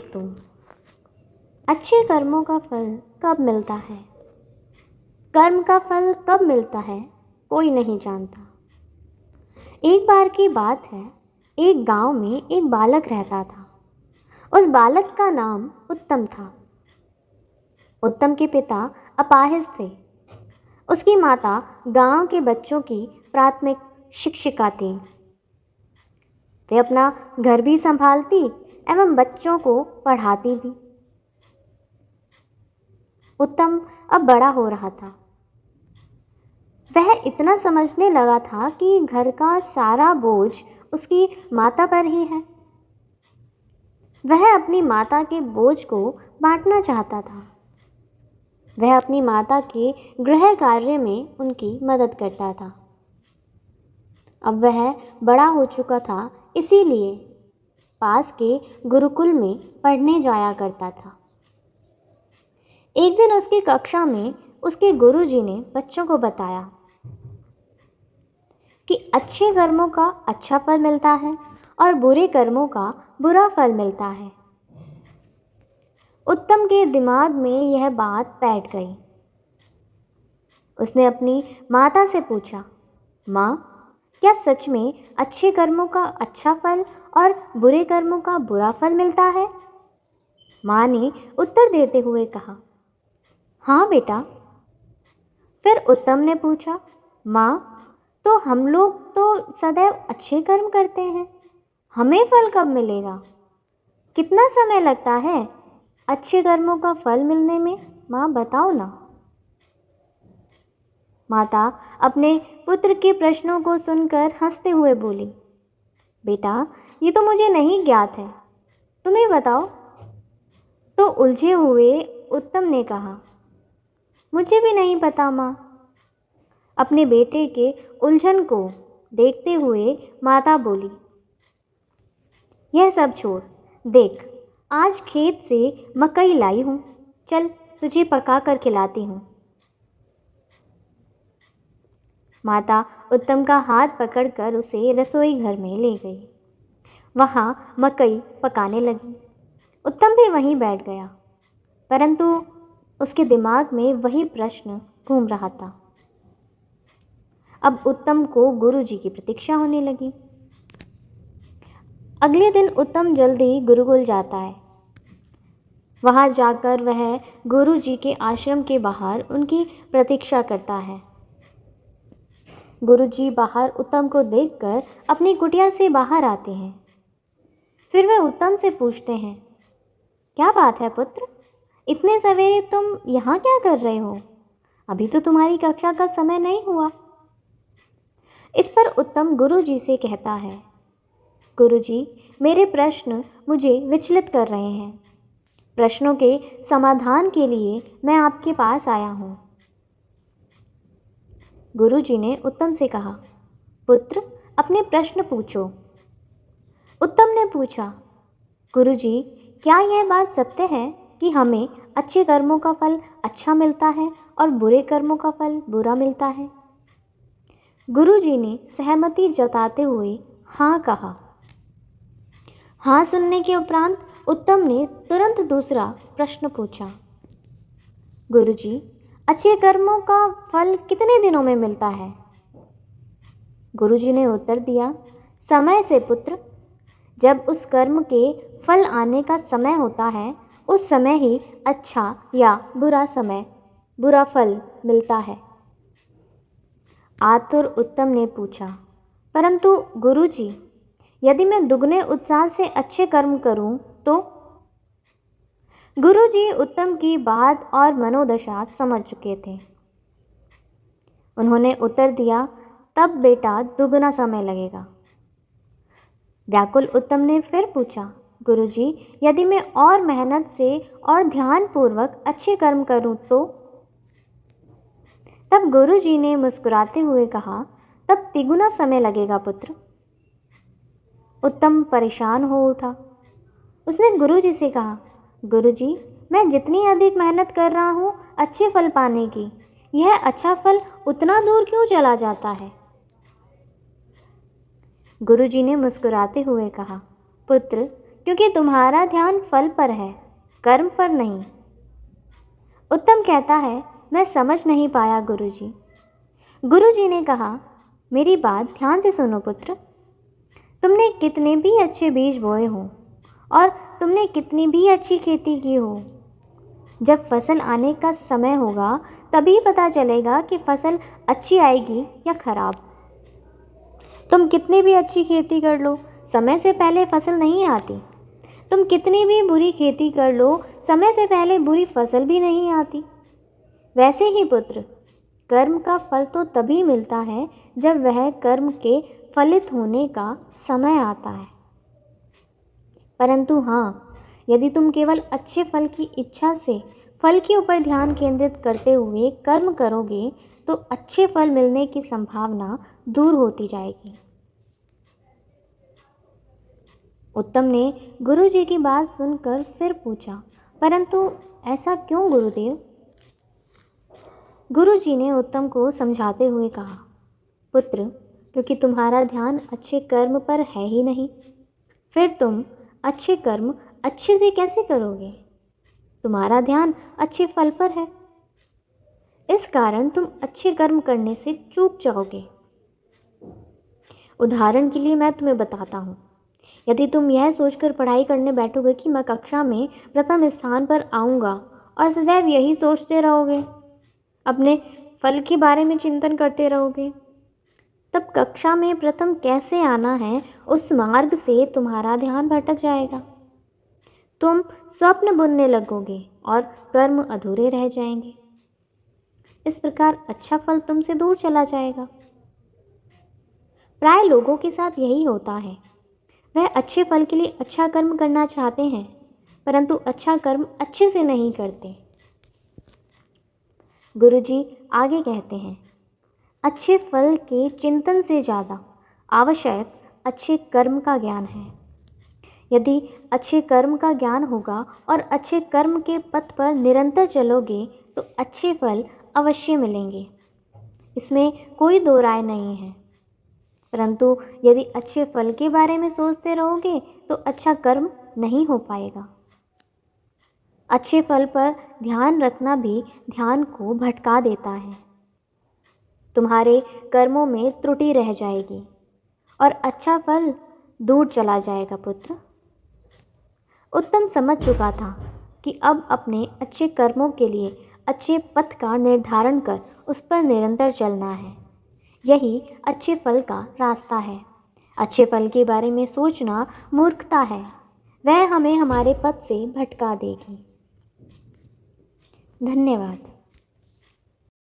दोस्तों, अच्छे कर्मों का फल कब मिलता है? कर्म का फल कब मिलता है कोई नहीं जानता। एक बार की बात है, एक गांव में एक बालक रहता था। उस बालक का नाम उत्तम था। उत्तम के पिता अपाहिज थे। उसकी माता गांव के बच्चों की प्राथमिक शिक्षिका थी। वे अपना घर भी संभालती एवं बच्चों को पढ़ाती भी। उत्तम अब बड़ा हो रहा था। वह इतना समझने लगा था कि घर का सारा बोझ उसकी माता पर ही है। वह अपनी माता के बोझ को बांटना चाहता था। वह अपनी माता के गृह कार्य में उनकी मदद करता था। अब वह बड़ा हो चुका था, इसीलिए पास के गुरुकुल में पढ़ने जाया करता था। एक दिन उसकी कक्षा में उसके गुरुजी ने बच्चों को बताया कि अच्छे कर्मों का अच्छा फल मिलता है और बुरे कर्मों का बुरा फल मिलता है। उत्तम के दिमाग में यह बात बैठ गई। उसने अपनी माता से पूछा, माँ, क्या सच में अच्छे कर्मों का अच्छा फल और बुरे कर्मों का बुरा फल मिलता है? माँ ने उत्तर देते हुए कहा, हाँ बेटा। फिर उत्तम ने पूछा, माँ, तो हम लोग तो सदैव अच्छे कर्म करते हैं, हमें फल कब मिलेगा? कितना समय लगता है अच्छे कर्मों का फल मिलने में? माँ बताओ ना। माता अपने पुत्र के प्रश्नों को सुनकर हंसते हुए बोली, बेटा, ये तो मुझे नहीं ज्ञात है, तुम्हें बताओ। तो उलझे हुए उत्तम ने कहा, मुझे भी नहीं पता माँ। अपने बेटे के उलझन को देखते हुए माता बोली, यह सब छोड़, देख, आज खेत से मकई लाई हूँ, चल तुझे पका कर खिलाती हूँ। माता उत्तम का हाथ पकड़कर उसे रसोई घर में ले गई। वहाँ मकई पकाने लगी। उत्तम भी वहीं बैठ गया, परंतु उसके दिमाग में वही प्रश्न घूम रहा था। अब उत्तम को गुरुजी की प्रतीक्षा होने लगी। अगले दिन उत्तम जल्दी गुरुकुल जाता है। वहाँ जाकर वह गुरुजी के आश्रम के बाहर उनकी प्रतीक्षा करता है। गुरुजी बाहर उत्तम को देखकर अपनी कुटिया से बाहर आते हैं। फिर वे उत्तम से पूछते हैं, क्या बात है पुत्र, इतने सवेरे तुम यहाँ क्या कर रहे हो? अभी तो तुम्हारी कक्षा का समय नहीं हुआ। इस पर उत्तम गुरुजी से कहता है, गुरुजी, मेरे प्रश्न मुझे विचलित कर रहे हैं। प्रश्नों के समाधान के लिए मैं आपके पास आया हूँ। गुरुजी ने उत्तम से कहा, पुत्र, अपने प्रश्न पूछो। उत्तम ने पूछा, गुरुजी, क्या यह बात सत्य है कि हमें अच्छे कर्मों का फल अच्छा मिलता है और बुरे कर्मों का फल बुरा मिलता है? गुरुजी ने सहमति जताते हुए हाँ कहा। हाँ सुनने के उपरांत उत्तम ने तुरंत दूसरा प्रश्न पूछा, गुरुजी, अच्छे कर्मों का फल कितने दिनों में मिलता है? गुरुजी ने उत्तर दिया, समय से पुत्र, जब उस कर्म के फल आने का समय होता है, उस समय ही अच्छा या बुरा फल मिलता है। आतुर उत्तम ने पूछा, परंतु गुरुजी, यदि मैं दुगने उत्साह से अच्छे कर्म करूं तो? गुरुजी उत्तम की बात और मनोदशा समझ चुके थे। उन्होंने उत्तर दिया, तब बेटा दुगना समय लगेगा। व्याकुल उत्तम ने फिर पूछा, गुरुजी, यदि मैं और मेहनत से और ध्यानपूर्वक अच्छे कर्म करूं तो? तब गुरुजी ने मुस्कुराते हुए कहा, तब तिगुना समय लगेगा पुत्र। उत्तम परेशान हो उठा। उसने गुरुजी से कहा, गुरुजी, मैं जितनी अधिक मेहनत कर रहा हूँ अच्छे फल पाने की, यह अच्छा फल उतना दूर क्यों चला जाता है? गुरुजी ने मुस्कुराते हुए कहा, पुत्र, क्योंकि तुम्हारा ध्यान फल पर है, कर्म पर नहीं। उत्तम कहता है, मैं समझ नहीं पाया गुरुजी। गुरुजी ने कहा, मेरी बात ध्यान से सुनो पुत्र। तुमने कितने भी अच्छे बीज बोए हो और तुमने कितनी भी अच्छी खेती की हो, जब फसल आने का समय होगा तभी पता चलेगा कि फसल अच्छी आएगी या खराब। तुम कितनी भी अच्छी खेती कर लो, समय से पहले फसल नहीं आती। तुम कितनी भी बुरी खेती कर लो, समय से पहले बुरी फसल भी नहीं आती। वैसे ही पुत्र, कर्म का फल तो तभी मिलता है जब वह कर्म के फलित होने का समय आता है। परंतु हाँ, यदि तुम केवल अच्छे फल की इच्छा से फल के ऊपर ध्यान केंद्रित करते हुए कर्म करोगे तो अच्छे फल मिलने की संभावना दूर होती जाएगी। उत्तम ने गुरुजी की बात सुनकर फिर पूछा, परंतु ऐसा क्यों गुरुदेव? गुरुजी ने उत्तम को समझाते हुए कहा, पुत्र, क्योंकि तुम्हारा ध्यान अच्छे कर्म पर है ही नहीं, फिर तुम अच्छे कर्म अच्छे से कैसे करोगे? तुम्हारा ध्यान अच्छे फल पर है, इस कारण तुम अच्छे कर्म करने से चूक जाओगे। उदाहरण के लिए मैं तुम्हें बताता हूँ। यदि तुम यह सोचकर पढ़ाई करने बैठोगे कि मैं कक्षा में प्रथम स्थान पर आऊँगा और सदैव यही सोचते रहोगे, अपने फल के बारे में चिंतन करते रहोगे, तब कक्षा में प्रथम कैसे आना है उस मार्ग से तुम्हारा ध्यान भटक जाएगा। तुम स्वप्न बुनने लगोगे और कर्म अधूरे रह जाएंगे। इस प्रकार अच्छा फल तुमसे दूर चला जाएगा। प्राय लोगों के साथ यही होता है। वह अच्छे फल के लिए अच्छा कर्म करना चाहते हैं, परंतु अच्छा कर्म अच्छे से नहीं करते। गुरुजी आगे कहते हैं, अच्छे फल के चिंतन से ज़्यादा आवश्यक अच्छे कर्म का ज्ञान है। यदि अच्छे कर्म का ज्ञान होगा और अच्छे कर्म के पथ पर निरंतर चलोगे तो अच्छे फल अवश्य मिलेंगे, इसमें कोई दो राय नहीं है। परंतु यदि अच्छे फल के बारे में सोचते रहोगे तो अच्छा कर्म नहीं हो पाएगा। अच्छे फल पर ध्यान रखना भी ध्यान को भटका देता है। तुम्हारे कर्मों में त्रुटि रह जाएगी और अच्छा फल दूर चला जाएगा पुत्र। उत्तम समझ चुका था कि अब अपने अच्छे कर्मों के लिए अच्छे पथ का निर्धारण कर उस पर निरंतर चलना है। यही अच्छे फल का रास्ता है। अच्छे फल के बारे में सोचना मूर्खता है, वह हमें हमारे पथ से भटका देगी। धन्यवाद।